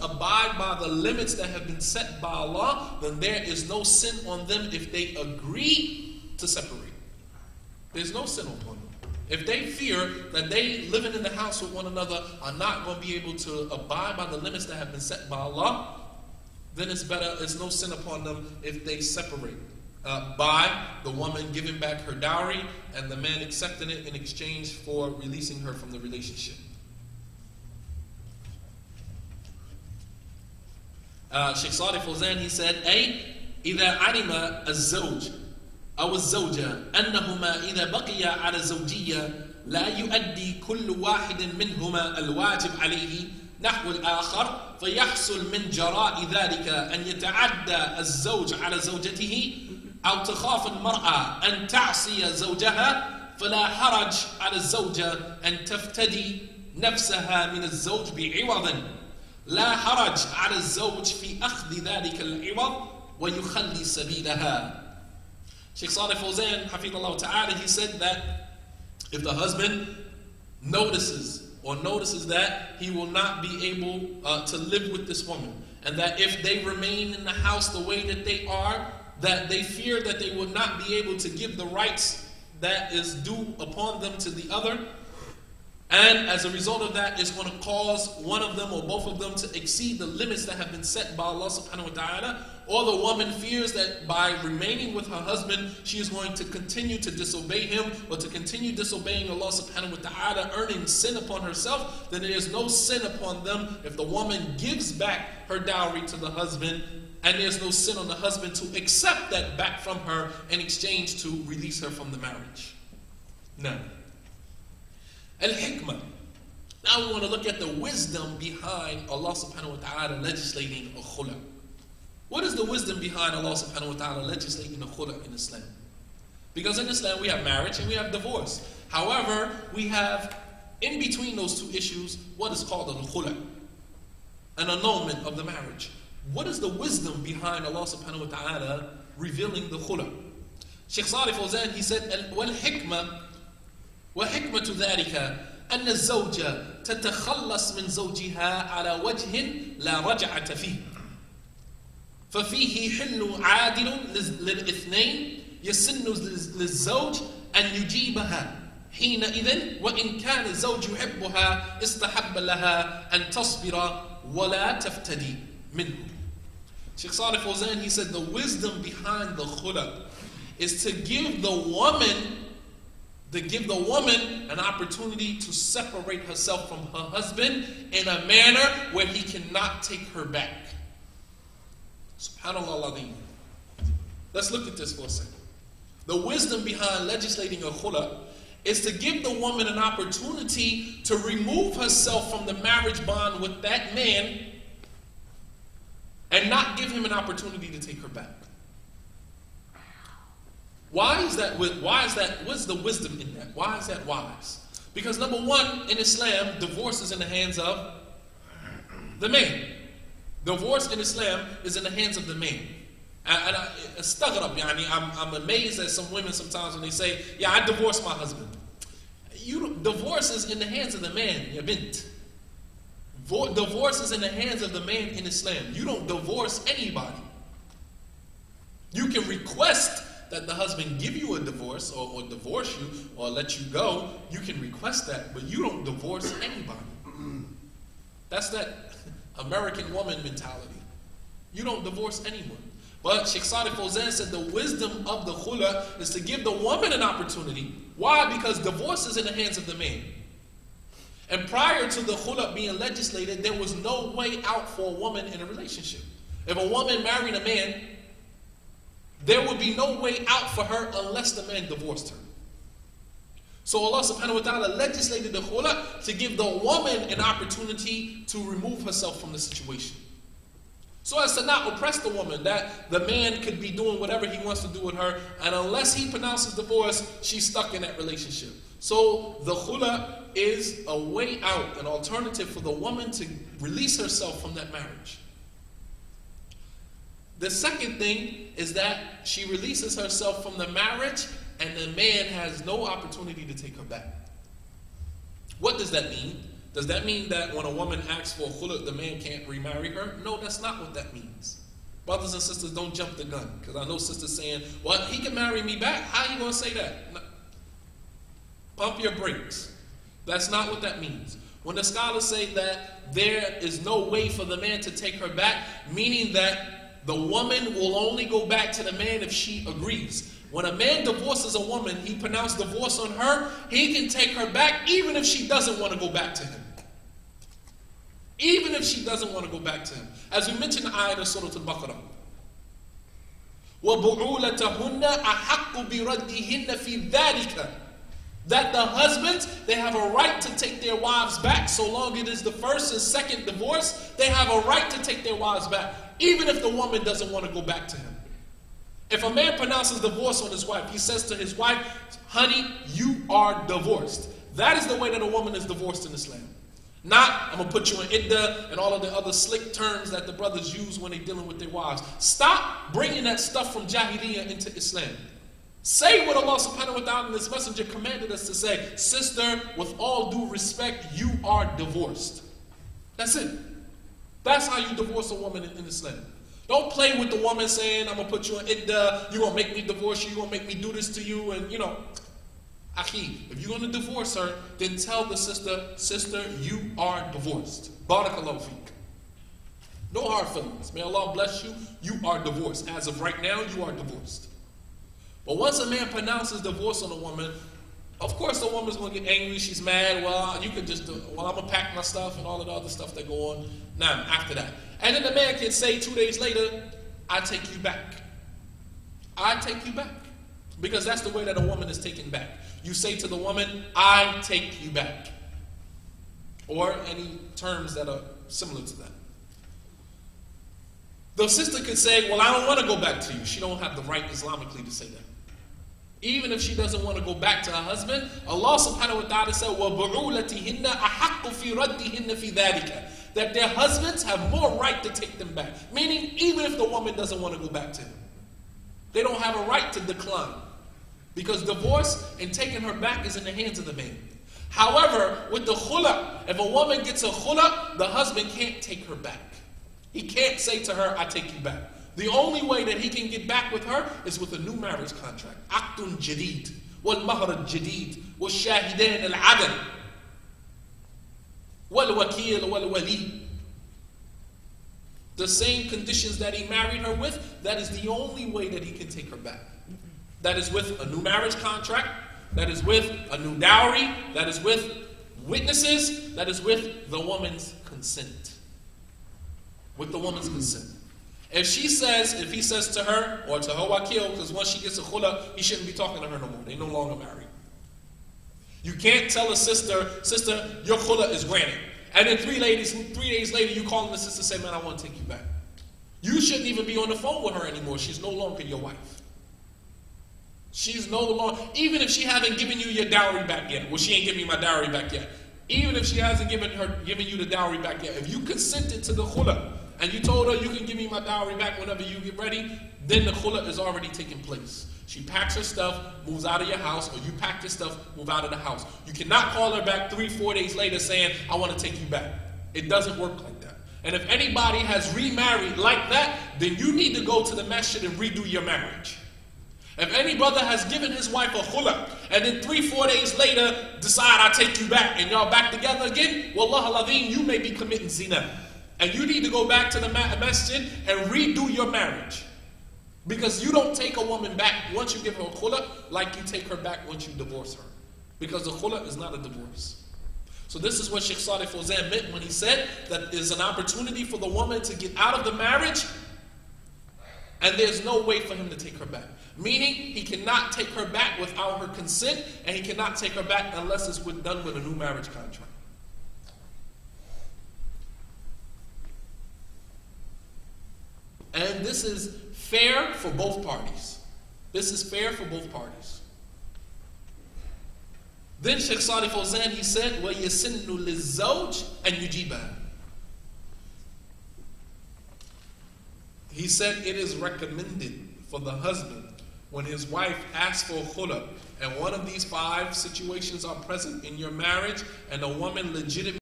abide by the limits that have been set by Allah, then there is no sin on them if they agree to separate. There's no sin upon them. If they fear that they living in the house with one another are not going to be able to abide by the limits that have been set by Allah, then it's no sin upon them if they separate. By the woman giving back her dowry and the man accepting it in exchange for releasing her from the relationship. Sheikh Salih Fawzan, he said, إذا علم الزوج أو الزوجة أنهما إذا بقيا على الزوجية لا يؤدي كل واحد منهما الواجب عليه نحو الآخر فيحصل من جراء ذلك أن يتعدى الزوج على زوجته أو تخاف المرأة أن تعصي زوجها فلا حرج على الزوجة أن تفتدي نفسها من الزوج بعوض لا حرج على الزوج في أخذ ذلك العوض ويخلي سبيلها. Sheikh Salih Fawzan, Hafidhullah Ta'ala, he said that if the husband notices that he will not be able to live with this woman, and that if they remain in the house the way that they are, that they fear that they will not be able to give the rights that is due upon them to the other, and as a result of that, it's going to cause one of them or both of them to exceed the limits that have been set by Allah subhanahu wa ta'ala, or the woman fears that by remaining with her husband, she is going to continue to disobey him or to continue disobeying Allah subhanahu wa ta'ala, earning sin upon herself, then there is no sin upon them if the woman gives back her dowry to the husband, and there's no sin on the husband to accept that back from her in exchange to release her from the marriage. Now, al-hikmah. Now we want to look at the wisdom behind Allah subhanahu wa ta'ala legislating a khula. What is the wisdom behind Allah subhanahu wa ta'ala legislating a khula in Islam? Because in Islam we have marriage and we have divorce. However, we have in between those two issues what is called a khula, an annulment of the marriage. What is the wisdom behind Allah subhanahu wa ta'ala revealing the khula? Sheikh Salih Fawzan, he said, wal-hikmah وحكمة ذلك أن الزوجة تتخلص من زوجها على وجه لا رجعة فيه ففيه حل عادل للاثنين يسن للزوج أن يجيبها حينئذ وإن كان الزوج يحبها استحب لها أن تصبر ولا تفتدي منه. Sheikh Salih Fawzan, he said the wisdom behind the khula is to give the woman an opportunity to separate herself from her husband in a manner where he cannot take her back. Subhanallah al-Azim. Let's look at this for a second. The wisdom behind legislating a khula is to give the woman an opportunity to remove herself from the marriage bond with that man and not give him an opportunity to take her back. Why is that? What's the wisdom in that? Why is that wise? Because number one, in Islam, divorce is in the hands of the man. Divorce in Islam is in the hands of the man. And I'm amazed at some women sometimes when they say, yeah, I divorced my husband. Divorce is in the hands of the man, ya bint. Divorce is in the hands of the man in Islam. You don't divorce anybody. You can request that the husband give you a divorce or divorce you or let you go. You can request that, but you don't divorce anybody. That's that American woman mentality. You don't divorce anyone. But Sheikh Salih Fawzan said the wisdom of the khula is to give the woman an opportunity. Why? Because divorce is in the hands of the man. And prior to the khula being legislated, there was no way out for a woman in a relationship. If a woman married a man, there would be no way out for her unless the man divorced her. So Allah subhanahu wa ta'ala legislated the khula to give the woman an opportunity to remove herself from the situation. So as to not oppress the woman, that the man could be doing whatever he wants to do with her, and unless he pronounces divorce, she's stuck in that relationship. So the khula is a way out, an alternative for the woman to release herself from that marriage. The second thing is that she releases herself from the marriage and the man has no opportunity to take her back. What does that mean? Does that mean that when a woman asks for a khula, the man can't remarry her? No, that's not what that means. Brothers and sisters, don't jump the gun. Because I know sisters saying, well, he can marry me back. How are you going to say that? No. Pump your brakes. That's not what that means. When the scholars say that there is no way for the man to take her back, meaning that the woman will only go back to the man if she agrees. When a man divorces a woman, he pronounced divorce on her, he can take her back even if she doesn't want to go back to him. Even if she doesn't want to go back to him. As we mentioned in the ayah of Surah Al-Baqarah. وَبُعُولَتَهُنَّ أَحَقُّ بِرَدِّهِنَّ فِي ذَلِكَ. That the husbands, they have a right to take their wives back. So long it is the first and second divorce, they have a right to take their wives back. Even if the woman doesn't want to go back to him. If a man pronounces divorce on his wife, he says to his wife, honey, you are divorced. That is the way that a woman is divorced in Islam. Not, I'm going to put you in iddah and all of the other slick terms that the brothers use when they're dealing with their wives. Stop bringing that stuff from Jahiliyyah into Islam. Say what Allah subhanahu wa ta'ala and His Messenger commanded us to say. Sister, with all due respect, you are divorced. That's it. That's how you divorce a woman in Islam. Don't play with the woman saying, I'm going to put you in iddah, you're going to make me divorce you, you're going to make me do this to you, and you know. Akhi, if you're going to divorce her, then tell the sister, you are divorced. Barakallahu feek. No hard feelings. May Allah bless you. You are divorced. As of right now, you are divorced. But once a man pronounces divorce on a woman, of course the woman's going to get angry. She's mad. Well, you can just do it. Well, I'm going to pack my stuff and all of the other stuff that go on. Now, after that. And then the man can say 2 days later, I take you back. I take you back. Because that's the way that a woman is taken back. You say to the woman, I take you back. Or any terms that are similar to that. The sister could say, well, I don't want to go back to you. She don't have the right Islamically to say that. Even if she doesn't want to go back to her husband, Allah subhanahu wa ta'ala said, وَبُعُولَتِهِنَّ أَحَقُّ فِي رَدِّهِنَّ فِي ذَلِكَ. That their husbands have more right to take them back. Meaning, even if the woman doesn't want to go back to him. They don't have a right to decline. Because divorce and taking her back is in the hands of the man. However, with the khula, if a woman gets a khula, the husband can't take her back. He can't say to her, I take you back. The only way that he can get back with her is with a new marriage contract. Aqdun jadid, wal mahr jadid, wal shahidan al-adl, wal wakil wal wali. The same conditions that he married her with, that is the only way that he can take her back. That is with a new marriage contract, that is with a new dowry, that is with witnesses, that is with the woman's consent. With the woman's consent. If he says to her, or to her wakil, because once she gets a khula, he shouldn't be talking to her no more. They're no longer married. You can't tell a sister, your khula is granted. And then 3 days later, you call the sister and say, man, I want to take you back. You shouldn't even be on the phone with her anymore. She's no longer your wife. She's no longer, even if she hasn't given you your dowry back yet. Well, she ain't giving me my dowry back yet. Even if she hasn't given you the dowry back yet. If you consented to the khula, and you told her you can give me my dowry back whenever you get ready, then the khula is already taking place. She packs her stuff, moves out of your house, or you pack your stuff, move out of the house. You cannot call her back 3-4 days later saying, I want to take you back. It doesn't work like that. And if anybody has remarried like that, then you need to go to the masjid and redo your marriage. If any brother has given his wife a khula, and then 3-4 days later decide I take you back, and y'all back together again, wallah al-azim, you may be committing zina. And you need to go back to the masjid and redo your marriage. Because you don't take a woman back once you give her a khula like you take her back once you divorce her. Because the khula is not a divorce. So this is what Sheikh Salih Fawzan meant when he said that there's an opportunity for the woman to get out of the marriage and there's no way for him to take her back. Meaning he cannot take her back without her consent, and he cannot take her back unless it's done with a new marriage contract. And this is fair for both parties. This is fair for both parties. Then Sheikh Salih Fawzan, he said, وَيَسِنُّ لِلزَّوْجِ أَنْ يُجِيبَهَا. He said it is recommended for the husband when his wife asks for khula, and one of these 5 situations are present in your marriage, and a woman legitimately